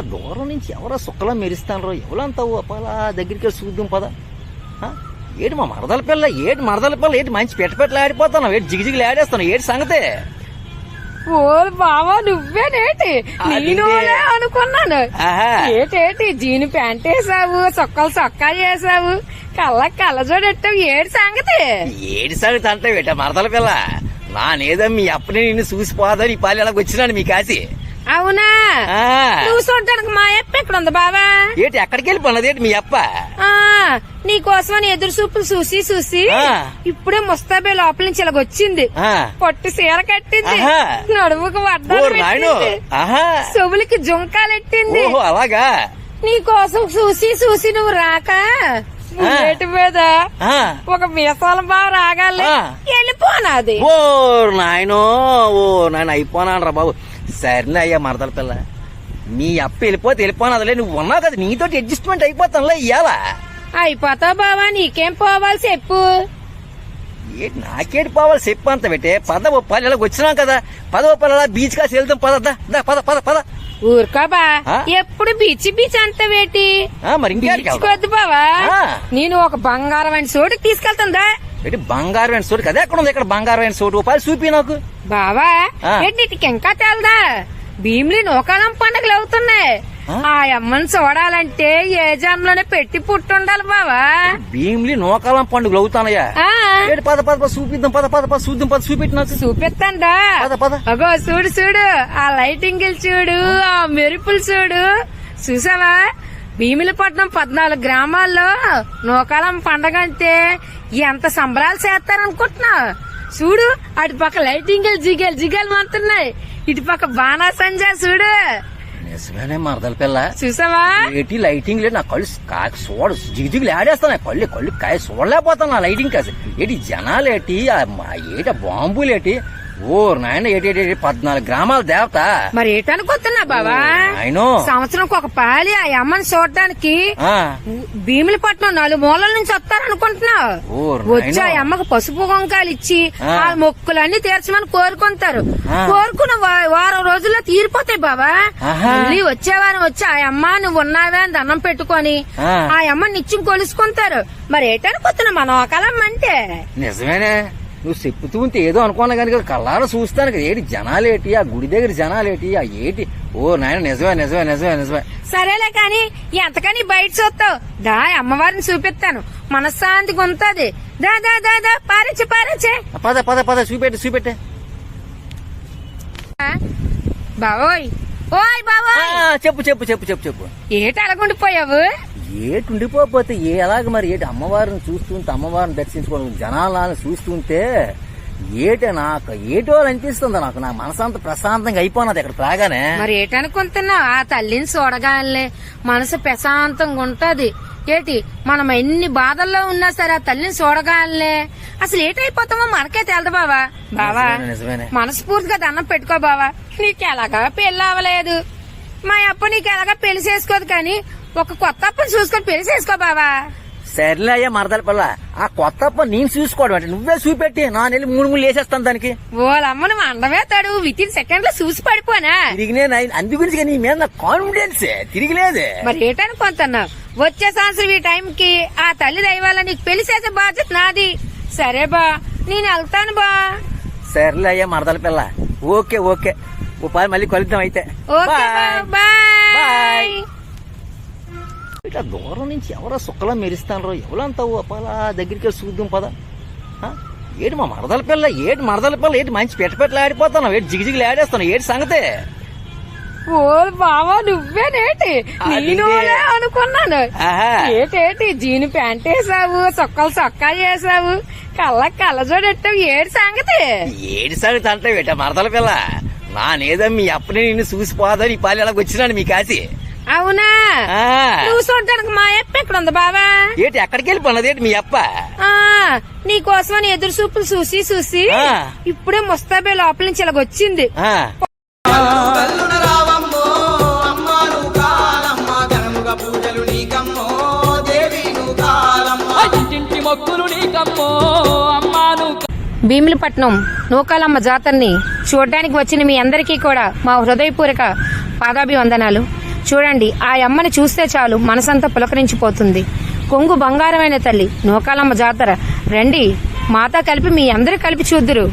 ఇట్లా దూరం నుంచి ఎవరో సుక్కలా మెరుస్తానరో ఎవరంతావు అపాలా దగ్గరికి చూద్దాం పద. ఏటి మా మరదల పిల్ల ఏటి మంచి పెట్టలు ఆడిపోతాను, ఏటి జిగిజిగిలు ఆడేస్తాను, ఏటి సంగతే? ఓ బావా నువ్వేనేటి నేనే అనుకున్నాను. ఏటేటి జీను ప్యాంట్ వేసావు, సొక్కా చేసావు, కళ్ళజోడెట్టావు, ఏడు సంగతి? ఏడి సంగతి అంటే ఏట మరదల పిల్ల నానేదో మీ అప్పని నిన్ను చూసిపోదని ఈ పాలు ఎలాగ వచ్చినాను మీ కాసి. అవునా? నువ్వు చూడటానికి మా అప్ప ఎక్కడ ఉంది బావా? ఏటి ఎక్కడికి వెళ్ళిపోన్నది ఏంటి మీ అప్ప? నీకోసమని ఎదురు చూపులు చూసి ఇప్పుడే ముస్తాబే లోపల నుంచి ఇలాగొచ్చింది. పొట్టు సీర కట్టింది, నడుముకు వడ్డాలు పెట్టింది, చెవులకి జుంకాలెట్టింది. అలాగా? నీకోసం చూసి నువ్వు రాక ఏటి మీద ఒక మీసాల బావ రాగాలి వెళ్ళిపోనాది. ఓ నాయనో అయిపోనాను రా బాబు. సరేలే అయ్యా మరదల పిల్ల, మీ అప్ప వెళ్ళిపోనదులే, నువ్వు ఉన్నావు కదా నీతోటి అడ్జస్ట్మెంట్ అయిపోతానులే ఇయ్యాలా. అయిపోతావు బావా, నీకేం పోవాలి చెప్పు. ఏంటి నాకేటి పోవాలి చెప్పు అంత పెట్టే. పదవప్పాలు ఇలా వచ్చినాం కదా, పదవప్పాలు అలా బీచ్ కాసి వెళ్తాం పద. ఊరుకోబా, ఎప్పుడు బీచ్ అంతవేటి? మరి ఇంకొద్దు బావా, నేను ఒక బంగారమైన చోటుకి తీసుకెళ్తుందా? ఏంటి బంగారమైన చోటు? కదా ఎక్కడ ఉంది ఇక్కడ బంగారమైన చోటు? ఉపాధి చూపి నాకు బావా. ఏంటి ఇంకా తెలదా? భీమిలి నూకాలం పండుగలు అవుతున్నాయి. ఆ అమ్మని చూడాలంటే ఏ జన్మలోనే పెట్టి పుట్టుండాలి బావా. భీమిలి నూకాలం పండుగలు అవుతానయ్యా? పద చూపిద్దాం, పద చూపెట్టి నాకు. చూపిస్తాండా? అగో చూడు ఆ లైటింగ్ చూడు, ఆ మెరుపులు చూడు. చూసావా? భీమిలిపట్నం 14 గ్రామాల్లో నూకాలం పండగ అంటే ఎంత సంబరాలు చేస్తారనుకుంటున్నావు? చూడు, అటు పక్క లైటింగ్ జిగలు మంతున్నాయి, ఇటు పక్క బాణాసంజా చూడు. నిజమేనే మరదల పిల్ల, చూసావా? ఏంటి లైటింగ్ లేదు, నా కళ్ళు చూడు జిగిజిగులు ఆడేస్తాను, కళ్ళు కాయ చూడలేకపోతాను నా లైటింగ్ కాసి. ఏంటి జనాలేటి, ఏటి బాంబులేటి, ఓ నాయన ఏటి 14 గ్రామాల దేవత. మరి ఏటనుకుంటున్నా బావా? సంవత్సరంకి ఒక పాలి ఆ అమ్మని చూడటానికి భీమిలిపట్నం 4 మూలల నుంచి వస్తారనుకుంటున్నావు. వచ్చి ఆ అమ్మకు పసుపు కుంకాలు ఇచ్చి ఆ మొక్కులన్నీ తీర్చమని కోరుకుంటారు. కోరుకున్న వారం రోజుల్లో తీరిపోతాయి బావా. మళ్ళీ వచ్చే వారం వచ్చి ఆ అమ్మ నువ్వు ఉన్నావే అని దండం పెట్టుకొని ఆ అమ్మని నిత్యం కొలుసుకుంటారు. మరి ఏటనుకుంటున్నా మన ఒకలమ్మ అంటే? నిజమేనే, నువ్వు చెప్పుతూ ఉంటే ఏదో అనుకున్నా కానీ కళ్ళారా చూస్తాను కదా. ఏటి జనాలేటి, ఆ గుడి దగ్గర జనాలేటి, ఆ ఏటి. ఓ నాయన నిజమే. సరేలే కాని ఎంతకని బయట చూస్తావు దా, అమ్మవారిని చూపిస్తాను, మనశ్శాంతిగా ఉంటది. దా పారించే. పద చూపెట్టే. బావోయ్, ఓయ్ బావోయ్. చెప్పు. ఏటి అలాగుండిపోయావు? ఏటుండిపోతే ఎలాగ మరి? ఏటి అమ్మవారిని చూస్తుంటే, అమ్మవారిని దర్శించుకోవడం, జనాలను చూస్తుంటే నాకు ఏటో అనిపిస్తుంది. నాకు నా మనసంతా ప్రశాంతంగా అయిపోయినది ఇక్కడ రాగానే. మరి ఏటనుకుంటున్నావు? ఆ తల్లిని చూడగానే మనసు ప్రశాంతంగా ఉంటది. ఏటి మనం ఎన్ని బాధల్లో ఉన్నా సరే ఆ తల్లిని చూడగానే అసలు ఏటైపోతామో మనకే తెలదు బావా. మనస్ఫూర్తిగా దండం పెట్టుకో బావా. నీకు ఎలాగా పెళ్లి అవ్వలేదు, మా అప్ప నీకు ఎలాగా పెళ్లి చేసుకోదు, కానీ ఒక కొత్త అప్పని చూసుకొని పెళ్లి చేసుకో బావా. సర్లే అయ్యా మరదల పిల్ల, ఆ కొత్త అప్ప నేను చూసుకోవడం అంటే నువ్వే చూపెట్టి నా నెల్లి 3 వేసేస్తాను దానికి. ఓలమ్మను అండమే తాడు వితిన్ సెకండ్ లో చూసి పడిపోనా? తిరిగినే అందు గురించి నీ మీద నాకు కాన్ఫిడెన్స్ తిరిగిలేదే. మరి ఏటనుకుంటున్నావు? వచ్చే సంవత్సరం ఈ టైంకి ఆ తల్లి దైవాల నీకు పెళ్లి చేసే బాధ్యత నాది. సరే బా, నేను వెళ్తాను బా. సర్లే అయ్యా మరదల పిల్ల, ఓకే ఉపాధి మళ్ళీ కలుద్దాం అయితే. బాయ్. ఇట్లా దూరం నుంచి ఎవరో సుక్కలా మెరుస్తానరో ఎవరంతావు అపాలా దగ్గరికి చూద్దాం పద. ఏటి మా మరదల పిల్ల ఏటి మంచి పెట్టలు ఆడిపోతాను, ఏటి జిగిజిగిలు ఆడేస్తాను, ఏటి సంగతే? ఓ బావా నువ్వేనేటి నేనే అనుకున్నాను. ఏటేటి జీను ప్యాంట్ వేసావు, సొక్కా చేసావు, కళ్ళజోడెట్టావు, ఏడు సంగతి? ఏడి సంగతి అంటే ఏట మరదల పిల్ల నానేదో మీ అప్పని నిన్ను చూసిపోదని ఈ పాలు ఎలాగ వచ్చినాను మీ కాసి. అవునా? నువ్వు చూడటానికి మా అప్ప ఎక్కడ ఉంది బావా? ఏటి ఎక్కడికి వెళ్ళిపోన్నది ఏంటి మీ అప్ప? నీకోసమని ఎదురు చూపులు చూసి ఇప్పుడే ముస్తాబే లోపల నుంచి ఇలాగొచ్చింది. భీమిలిపట్నం నూకాలమ్మ జాతరని చూడడానికి వచ్చిన మీ అందరికీ కూడా మా హృదయపూర్వక పాదాభివందనాలు. చూడండి ఆ అమ్మని చూస్తే చాలు మనసంతా పులకరించిపోతుంది. కొంగు బంగారమైన తల్లి నూకాలమ్మ జాతర రండి, మాతో కలిపి మీ అందరూ కలిపి చూద్దురు.